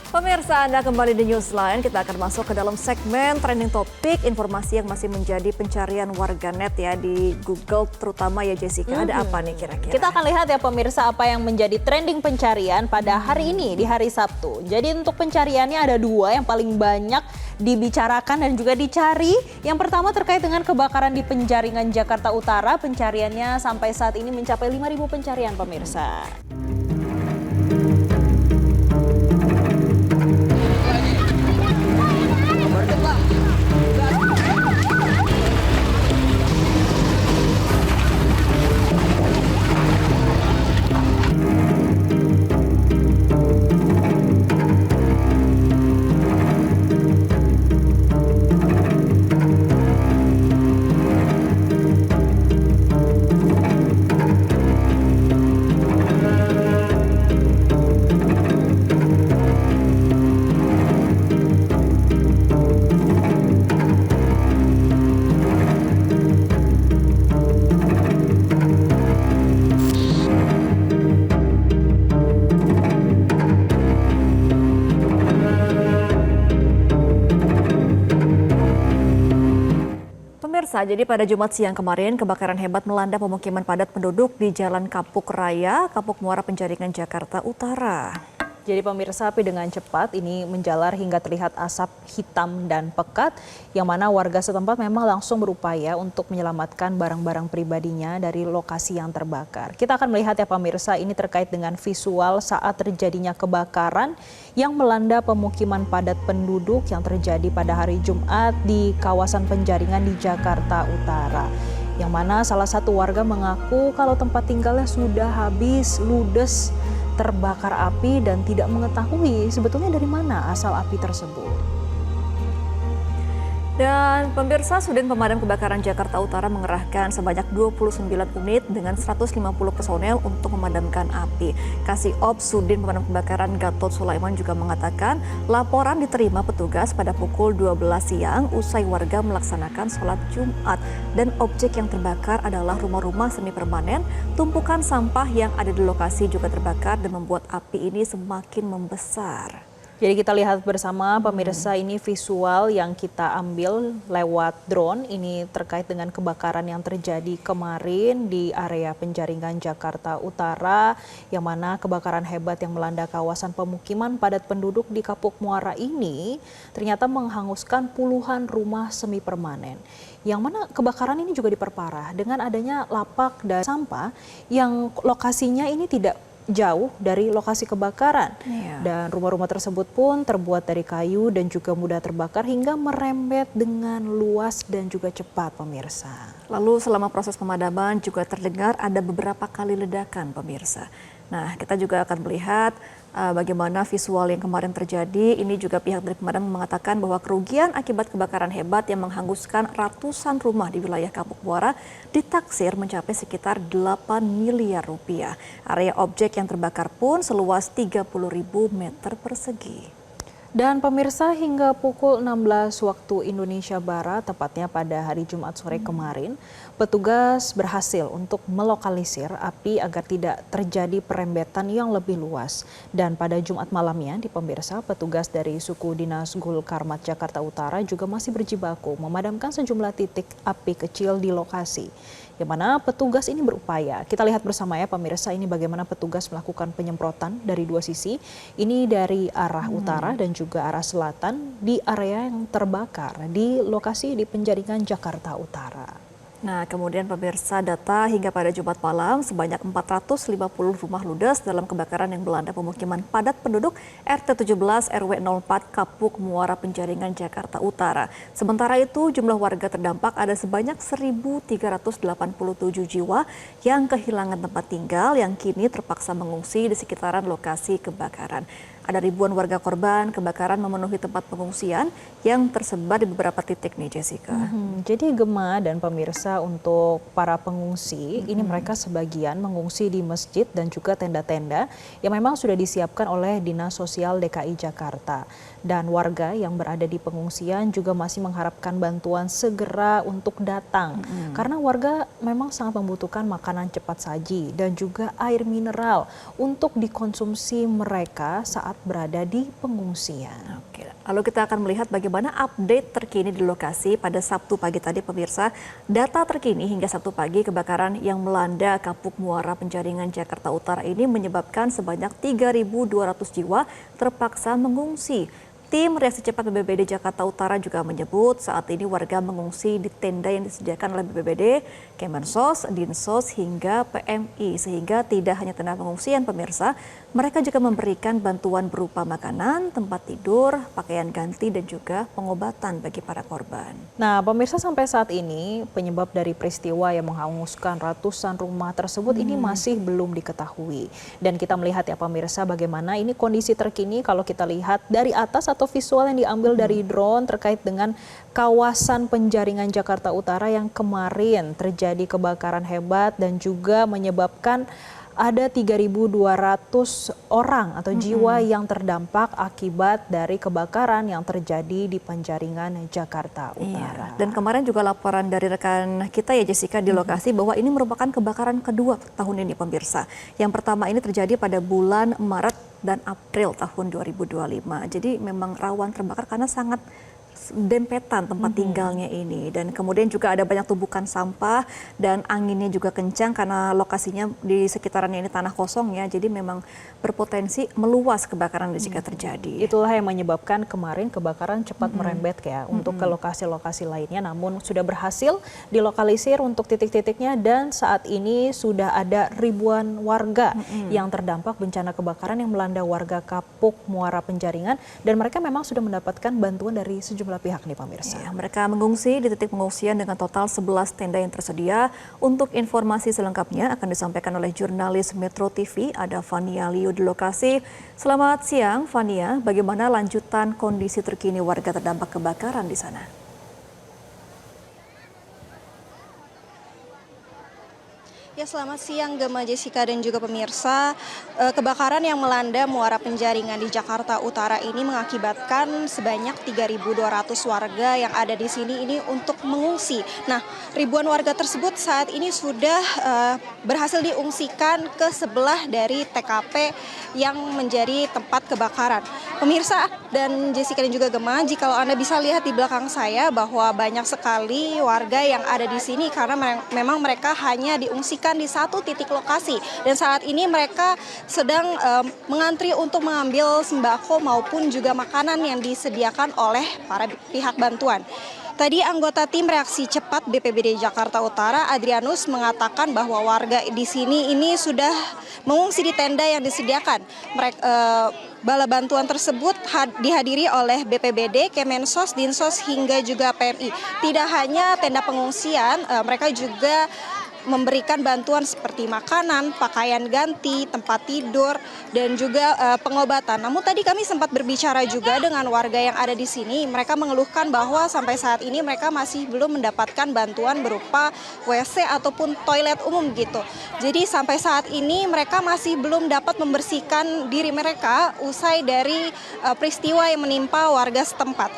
Pemirsa, Anda kembali di Newsline. Kita akan masuk ke dalam segmen trending topik, informasi yang masih menjadi pencarian warganet ya di Google, terutama ya Jessica. Ada apa nih kira-kira? Kita akan lihat ya pemirsa apa yang menjadi trending pencarian pada hari ini di hari Sabtu. Jadi untuk pencariannya ada dua yang paling banyak dibicarakan dan juga dicari. Yang pertama terkait dengan kebakaran di Penjaringan Jakarta Utara. Pencariannya sampai saat ini mencapai 5.000 pencarian pemirsa. Pemirsa, jadi pada Jumat siang kemarin kebakaran hebat melanda pemukiman padat penduduk di Jalan Kapuk Raya, Kapuk Muara Penjaringan Jakarta Utara. Jadi pemirsa, api dengan cepat ini menjalar hingga terlihat asap hitam dan pekat, yang mana warga setempat memang langsung berupaya untuk menyelamatkan barang-barang pribadinya dari lokasi yang terbakar. Kita akan melihat ya pemirsa, ini terkait dengan visual saat terjadinya kebakaran yang melanda pemukiman padat penduduk yang terjadi pada hari Jumat di kawasan Penjaringan di Jakarta Utara. Yang mana salah satu warga mengaku kalau tempat tinggalnya sudah habis ludes terbakar api dan tidak mengetahui sebetulnya dari mana asal api tersebut. Dan pemirsa, Sudin Pemadam Kebakaran Jakarta Utara mengerahkan sebanyak 29 unit dengan 150 personel untuk memadamkan api. Kasih Ops Sudin Pemadam Kebakaran Gatot Sulaiman juga mengatakan laporan diterima petugas pada pukul 12 siang usai warga melaksanakan sholat Jumat. Dan objek yang terbakar adalah rumah-rumah semi permanen, tumpukan sampah yang ada di lokasi juga terbakar dan membuat api ini semakin membesar. Jadi kita lihat bersama pemirsa, ini visual yang kita ambil lewat drone. Ini terkait dengan kebakaran yang terjadi kemarin di area Penjaringan Jakarta Utara, yang mana kebakaran hebat yang melanda kawasan pemukiman padat penduduk di Kapuk Muara ini ternyata menghanguskan puluhan rumah semi permanen. Yang mana kebakaran ini juga diperparah dengan adanya lapak dan sampah yang lokasinya ini tidak jauh dari lokasi kebakaran. Dan rumah-rumah tersebut pun terbuat dari kayu dan juga mudah terbakar hingga merembet dengan luas dan juga cepat pemirsa. Lalu selama proses pemadaman juga terdengar ada beberapa kali ledakan pemirsa. Nah, kita juga akan melihat bagaimana visual yang kemarin terjadi. Ini juga pihak dari pemadam mengatakan bahwa kerugian akibat kebakaran hebat yang menghanguskan ratusan rumah di wilayah Kapuk Muara ditaksir mencapai sekitar 8 miliar rupiah. Area objek yang terbakar pun seluas 30.000 meter persegi. Dan pemirsa, hingga pukul 16 waktu Indonesia Barat, tepatnya pada hari Jumat sore kemarin, petugas berhasil untuk melokalisir api agar tidak terjadi perembetan yang lebih luas. Dan pada Jumat malamnya di pemirsa, petugas dari suku Dinas Gul Karmat Jakarta Utara juga masih berjibaku memadamkan sejumlah titik api kecil di lokasi. Yang mana petugas ini berupaya. Kita lihat bersama ya pemirsa, ini bagaimana petugas melakukan penyemprotan dari dua sisi. Ini dari arah utara dan juga arah selatan di area yang terbakar di lokasi di Penjaringan Jakarta Utara. Nah, kemudian pemirsa, data hingga pada Jumat malam sebanyak 450 rumah ludes dalam kebakaran yang melanda pemukiman padat penduduk RT 17 RW 04 Kapuk Muara Penjaringan Jakarta Utara. Sementara itu jumlah warga terdampak ada sebanyak 1.387 jiwa yang kehilangan tempat tinggal yang kini terpaksa mengungsi di sekitaran lokasi kebakaran. Ada ribuan warga korban kebakaran memenuhi tempat pengungsian yang tersebar di beberapa titik nih, Jessica. Jadi Gema dan pemirsa, untuk para pengungsi, ini mereka sebagian mengungsi di masjid dan juga tenda-tenda yang memang sudah disiapkan oleh Dinas Sosial DKI Jakarta. Dan warga yang berada di pengungsian juga masih mengharapkan bantuan segera untuk datang. Karena warga memang sangat membutuhkan makanan cepat saji dan juga air mineral untuk dikonsumsi mereka saat berada di pengungsian. Oke, lalu kita akan melihat bagaimana update terkini di lokasi pada Sabtu pagi tadi pemirsa. Data terkini hingga Sabtu pagi kebakaran yang melanda Kapuk Muara Penjaringan Jakarta Utara ini menyebabkan sebanyak 3.200 jiwa terpaksa mengungsi. Tim Reaksi Cepat BPBD Jakarta Utara juga menyebut saat ini warga mengungsi di tenda yang disediakan oleh BPBD, Kemensos, Dinsos hingga PMI. Sehingga tidak hanya tenda pengungsian pemirsa, mereka juga memberikan bantuan berupa makanan, tempat tidur, pakaian ganti dan juga pengobatan bagi para korban. Nah pemirsa sampai saat ini penyebab dari peristiwa yang menghanguskan ratusan rumah tersebut ini masih belum diketahui. Dan kita melihat ya pemirsa bagaimana ini kondisi terkini kalau kita lihat dari atas atau visual yang diambil dari drone terkait dengan kawasan penjaringan Jakarta Utara yang kemarin terjadi kebakaran hebat dan juga menyebabkan ada 3.200 orang atau jiwa yang terdampak akibat dari kebakaran yang terjadi di Penjaringan Jakarta Utara. Iya. Dan kemarin juga laporan dari rekan kita ya Jessica di lokasi bahwa ini merupakan kebakaran kedua tahun ini pemirsa. Yang pertama ini terjadi pada bulan Maret dan April tahun 2025. Jadi memang rawan terbakar karena sangat dempetan tempat tinggalnya ini, dan kemudian juga ada banyak tumpukan sampah dan anginnya juga kencang karena lokasinya di sekitarannya ini tanah kosong ya, jadi memang berpotensi meluas kebakaran jika terjadi. Itulah yang menyebabkan kemarin kebakaran cepat merembet ya untuk ke lokasi-lokasi lainnya, namun sudah berhasil dilokalisir untuk titik-titiknya dan saat ini sudah ada ribuan warga yang terdampak bencana kebakaran yang melanda warga Kapuk Muara Penjaringan dan mereka memang sudah mendapatkan bantuan dari sejumlah pihak nih pemirsa. Ya, mereka mengungsi di titik pengungsian dengan total 11 tenda yang tersedia. Untuk informasi selengkapnya akan disampaikan oleh jurnalis Metro TV, ada Fania Liu di lokasi. Selamat siang Fania, bagaimana lanjutan kondisi terkini warga terdampak kebakaran di sana? Ya, selamat siang Gema, Jessica dan juga pemirsa. Kebakaran yang melanda Muara Penjaringan di Jakarta Utara ini mengakibatkan sebanyak 3.200 warga yang ada di sini ini untuk mengungsi. Nah, ribuan warga tersebut saat ini sudah berhasil diungsikan ke sebelah dari TKP yang menjadi tempat kebakaran. Pemirsa dan Jessica dan juga Gema, jika Anda bisa lihat di belakang saya bahwa banyak sekali warga yang ada di sini karena memang mereka hanya diungsikan di satu titik lokasi dan saat ini mereka sedang mengantri untuk mengambil sembako maupun juga makanan yang disediakan oleh para pihak bantuan. Tadi anggota tim reaksi cepat BPBD Jakarta Utara Adrianus mengatakan bahwa warga di sini ini sudah mengungsi di tenda yang disediakan. Bala bantuan tersebut dihadiri oleh BPBD, Kemensos, Dinsos hingga juga PMI. Tidak hanya tenda pengungsian, mereka juga memberikan bantuan seperti makanan, pakaian ganti, tempat tidur, dan juga pengobatan. Namun tadi kami sempat berbicara juga dengan warga yang ada di sini. Mereka mengeluhkan bahwa sampai saat ini mereka masih belum mendapatkan bantuan berupa WC ataupun toilet umum gitu. Jadi sampai saat ini mereka masih belum dapat membersihkan diri mereka usai dari peristiwa yang menimpa warga setempat.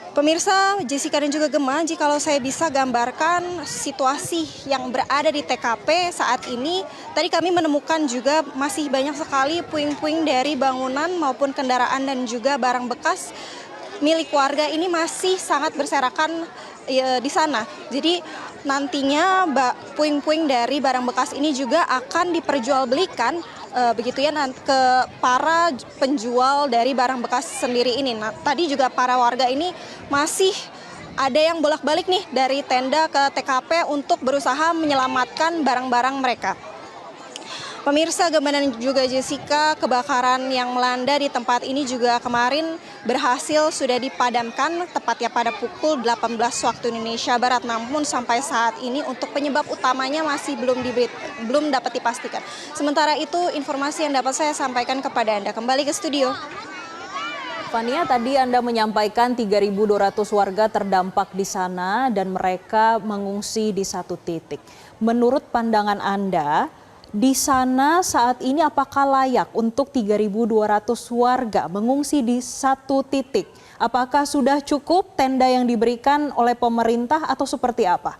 Pemirsa, Jessica dan juga Gema, jikalau saya bisa gambarkan situasi yang berada di TKP saat ini, tadi kami menemukan juga masih banyak sekali puing-puing dari bangunan maupun kendaraan dan juga barang bekas milik warga ini masih sangat berserakan di sana. Jadi nantinya puing-puing dari barang bekas ini juga akan diperjualbelikan begitu ya ke para penjual dari barang bekas sendiri ini. Nah, tadi juga para warga ini masih ada yang bolak-balik nih dari tenda ke TKP untuk berusaha menyelamatkan barang-barang mereka. Pemirsa, Gema dan juga Jessica, kebakaran yang melanda di tempat ini juga kemarin berhasil sudah dipadamkan tepatnya pada pukul 18 waktu Indonesia Barat. Namun sampai saat ini untuk penyebab utamanya masih belum dapat dipastikan. Sementara itu informasi yang dapat saya sampaikan kepada Anda. Kembali ke studio. Fania, tadi Anda menyampaikan 3.200 warga terdampak di sana dan mereka mengungsi di satu titik. Menurut pandangan Anda, di sana saat ini apakah layak untuk 3.200 warga mengungsi di satu titik? Apakah sudah cukup tenda yang diberikan oleh pemerintah atau seperti apa?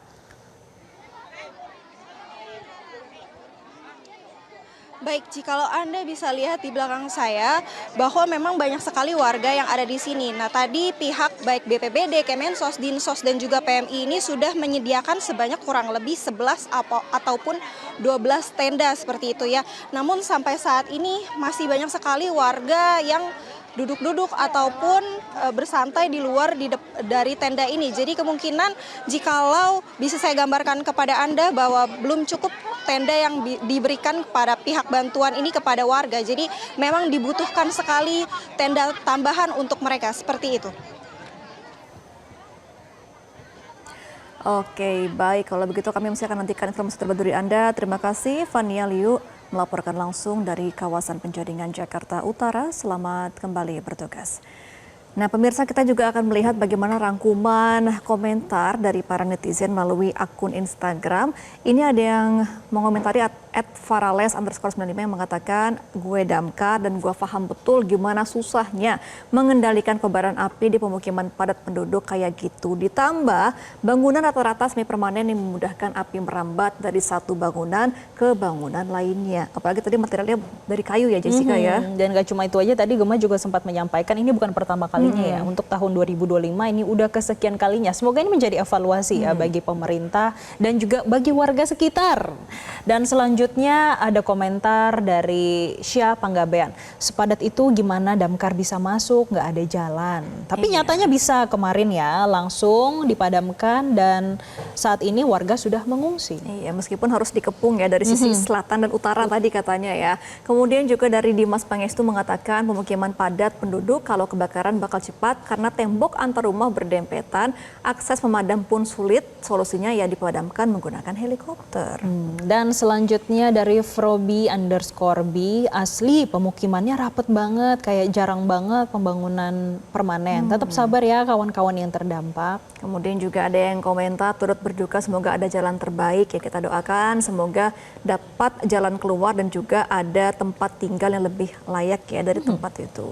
Baik, jikalau Anda bisa lihat di belakang saya bahwa memang banyak sekali warga yang ada di sini. Nah, tadi pihak baik BPBD, Kemensos, Dinsos, dan juga PMI ini sudah menyediakan sebanyak kurang lebih 11 ataupun 12 tenda seperti itu ya. Namun sampai saat ini masih banyak sekali warga yang duduk-duduk ataupun bersantai di luar dari tenda ini. Jadi kemungkinan jikalau bisa saya gambarkan kepada Anda bahwa belum cukup tenda yang diberikan kepada pihak bantuan ini kepada warga. Jadi memang dibutuhkan sekali tenda tambahan untuk mereka, seperti itu. Oke, baik. Kalau begitu kami masih akan nantikan informasi terbaru dari Anda. Terima kasih, Fania Liu melaporkan langsung dari kawasan Penjaringan, Jakarta Utara. Selamat kembali bertugas. Nah, pemirsa, kita juga akan melihat bagaimana rangkuman komentar dari para netizen melalui akun Instagram. Ini ada yang mengomentari @farales_95 yang mengatakan, gue damkar dan gue paham betul gimana susahnya mengendalikan kobaran api di pemukiman padat penduduk kayak gitu. Ditambah bangunan rata-rata semi permanen yang memudahkan api merambat dari satu bangunan ke bangunan lainnya. Apalagi tadi materialnya dari kayu ya, Jessica ya. Dan gak cuma itu aja, tadi Gemma juga sempat menyampaikan ini bukan pertama kalinya ya. Untuk tahun 2025 ini udah kesekian kalinya. Semoga ini menjadi evaluasi ya bagi pemerintah dan juga bagi warga sekitar. Dan selanjutnya ada komentar dari Syah Panggabean. Sepadat itu gimana damkar bisa masuk, nggak ada jalan. Tapi nyatanya bisa kemarin ya, langsung dipadamkan dan saat ini warga sudah mengungsi. Iya, meskipun harus dikepung ya dari sisi selatan dan utara tadi katanya ya. Kemudian juga dari Dimas Pangestu mengatakan pemukiman padat penduduk kalau kebakaran bakal cepat karena tembok antar rumah berdempetan, akses pemadam pun sulit, solusinya ya dipadamkan menggunakan helikopter. Dan selanjutnya dari Frobi_B, asli pemukimannya rapet banget, kayak jarang banget pembangunan permanen. Tetap sabar ya kawan-kawan yang terdampak. Kemudian juga ada yang komentar turut berduka semoga ada jalan terbaik ya, kita doakan semoga dapat jalan keluar dan juga ada tempat tinggal yang lebih layak ya dari tempat itu.